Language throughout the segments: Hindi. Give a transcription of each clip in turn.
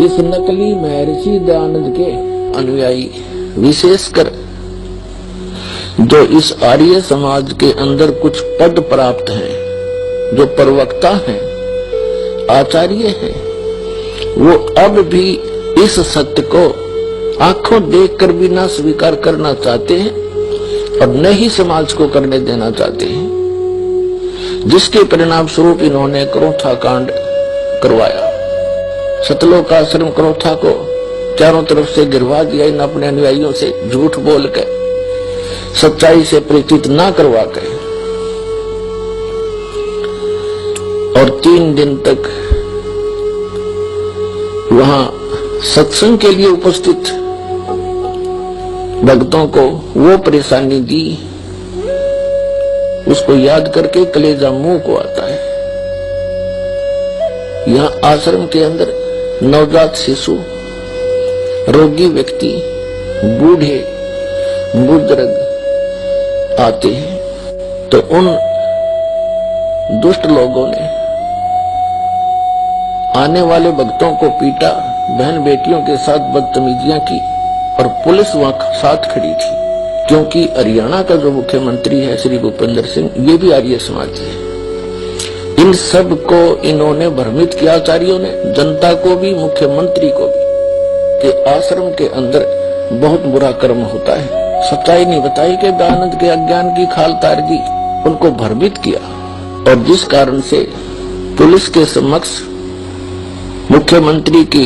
इस नकली महर्षि दयानंद के अनुयायी, विशेषकर जो इस आर्य समाज के अंदर कुछ पद प्राप्त हैं, जो प्रवक्ता हैं, आचार्य हैं, वो अब भी इस सत्य को आंखों देखकर भी ना स्वीकार करना चाहते हैं और न ही समाज को करने देना चाहते हैं, जिसके परिणाम स्वरूप इन्होंने क्रोथा कांड करवाया। सतलोक आश्रम क्रोथा को चारों तरफ से गिरवा दिया इन अपने अनुयायियों से झूठ बोल कर, सच्चाई से परिचित ना करवा कर। और 3 दिन तक वहां सत्संग के लिए उपस्थित भक्तों को वो परेशानी दी, उसको याद करके कलेजा मुंह को आता है। यहाँ आश्रम के अंदर नवजात शिशु, रोगी व्यक्ति, बूढ़े बुजुर्ग आते हैं, तो उन दुष्ट लोगों ने आने वाले भक्तों को पीटा, बहन बेटियों के साथ बदतमीजियां की और पुलिस वहां साथ खड़ी थी, क्योंकि हरियाणा का जो मुख्यमंत्री है श्री भूपेंद्र सिंह, ये भी आर्य समाजी है। इन सब को इन्होंने भ्रमित किया आचार्यों ने, जनता को भी मुख्यमंत्री को भी, कि आश्रम के अंदर बहुत बुरा कर्म होता है। सच्चाई नहीं बताई कि दयानंद के अज्ञान की खाल तार दी, उनको भ्रमित किया। और जिस कारण से पुलिस के समक्ष मुख्यमंत्री की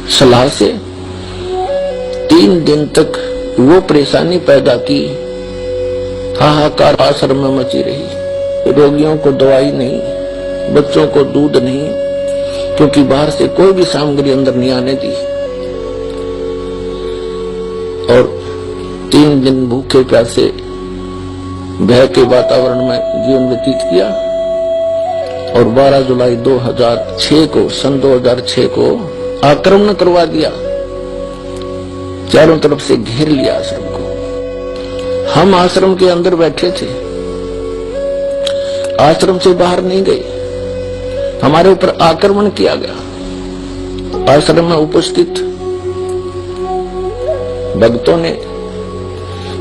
सलाह से 3 दिन तक वो परेशानी पैदा की, हाहाकार आश्रम में मची रही। रोगियों को दवाई नहीं, बच्चों को दूध नहीं, क्योंकि बाहर से कोई भी सामग्री अंदर नहीं आने दी। और 3 दिन भूखे प्यासे भय के वातावरण में जीवन व्यतीत किया। और 12 जुलाई 2006 को, सन 2006 को आक्रमण करवा दिया, चारों तरफ से घेर लिया आश्रम को। हम आश्रम के अंदर बैठे थे, आश्रम से बाहर नहीं गए, हमारे ऊपर आक्रमण किया गया। आश्रम में उपस्थित भक्तों ने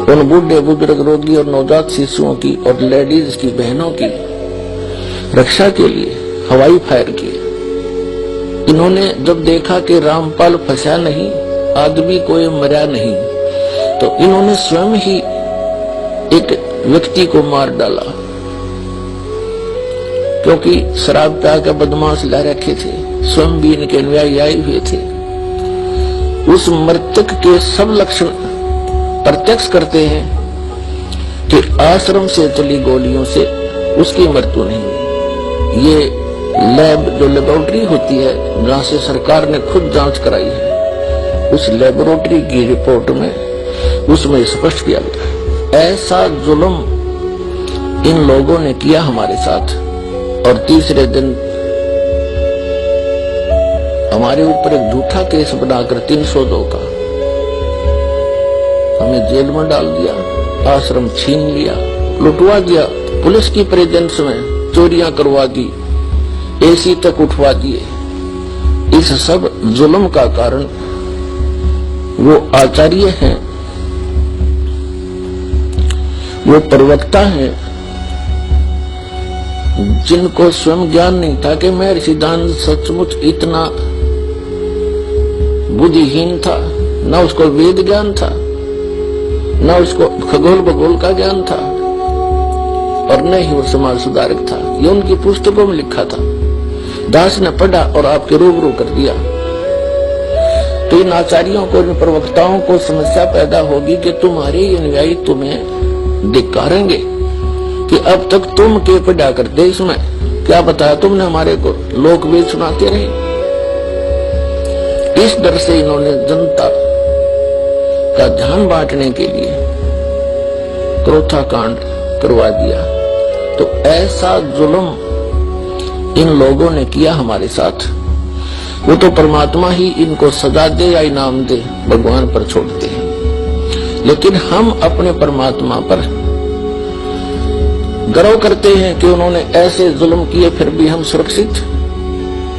उन बूढ़े बुजुर्ग, रोगी और नवजात शिशुओं की और लेडीज की, बहनों की रक्षा के लिए हवाई फायर किए। इन्होंने जब देखा कि रामपाल फंसा नहीं, आदमी कोई मरा नहीं, तो इन्होंने स्वयं ही एक व्यक्ति को मार डाला, क्योंकि शराब पी के बदमाश ला रखे थे, स्वयं भी इनके अनुयायी आए हुए थे। उस मृतक के सब लक्षण प्रत्यक्ष करते हैं कि आश्रम से चली गोलियों से उसकी मृत्यु नहीं हुई। ये लैब, जो लेबोरेटरी होती है, जहां से सरकार ने खुद जांच कराई है, उस लेबोरेटरी की रिपोर्ट में उसमें स्पष्ट किया गया है। ऐसा जुल्म इन लोगों ने किया हमारे साथ। और तीसरे दिन हमारे ऊपर एक झूठा केस बनाकर 302 का हमें जेल में डाल दिया, आश्रम छीन लिया, लुटवा दिया, पुलिस की प्रेजेंस में चोरियां करवा दी, एसी तक उठवा दिए। इस सब जुल्म का कारण वो आचार्य हैं, वो प्रवक्ता हैं, जिनको स्वयं ज्ञान नहीं था कि महर्षि दयानंद सचमुच इतना बुद्धिहीन था। न उसको वेद ज्ञान था, न उसको खगोल भूगोल का ज्ञान था, और न ही वो समाज सुधारक था। ये उनकी पुस्तकों में लिखा था, दास ने पढ़ा और आपके रूबरू कर दिया। तो इन आचार्यों को, इन प्रवक्ताओं को समस्या पैदा होगी कि तुम्हारे अनुयायी तुम्हें धिक्कारेंगे कि अब तक तुम के पढ़ा करते, इसमें क्या बताया तुमने, हमारे को लोक वेद सुनाते रहे। इस डर से इन्होंने जनता का ध्यान बांटने के लिए क्रोथा कांड करवा दिया। तो ऐसा जुल्म इन लोगों ने किया हमारे साथ। वो तो परमात्मा ही इनको सजा दे या इनाम दे, भगवान पर छोड़ते हैं। लेकिन हम अपने परमात्मा पर गर्व करते हैं कि उन्होंने ऐसे जुल्म किए, फिर भी हम सुरक्षित।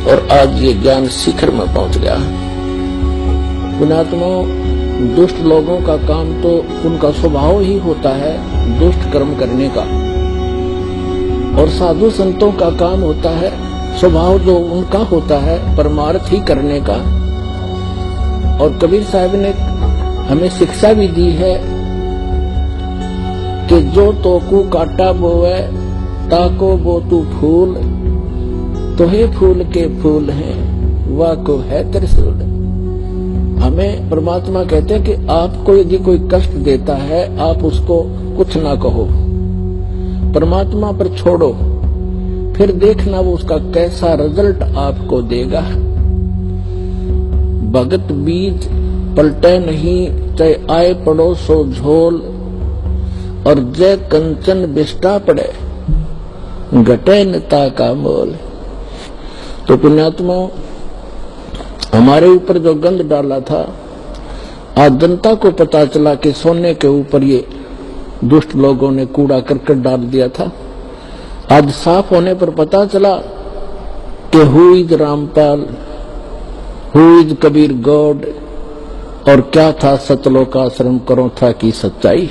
और आज ये ज्ञान शिखर में पहुंच गया। पुण्यात्मा, दुष्ट लोगों का काम तो उनका स्वभाव ही होता है दुष्ट कर्म करने का, और साधु संतों का काम होता है स्वभाव जो उनका होता है परमार्थ ही करने का। और कबीर साहब ने हमें शिक्षा भी दी है कि जो तोकू काटा बोवे ताको बो तू फूल, तो हे फूल के फूल हैं वाह को है त्रिशूल। हमें परमात्मा कहते हैं कि आपको यदि कोई कष्ट देता है आप उसको कुछ ना कहो, परमात्मा पर छोड़ो, फिर देखना वो उसका कैसा रिजल्ट आपको देगा। भगत बीज पलटे नहीं, चाहे आए पड़ो सो झोल, और जय कंचन बिष्टा पड़े घटे नता का मोल। तो पुण्यात्मा, हमारे ऊपर जो गंध डाला था, आज जनता को पता चला कि सोने के ऊपर ये दुष्ट लोगों ने कूड़ा करकट डाल दिया था। आज साफ होने पर पता चला कि who is Rampal, who is Kabir God, और क्या था सतलोकाश्रम करो था की सच्चाई।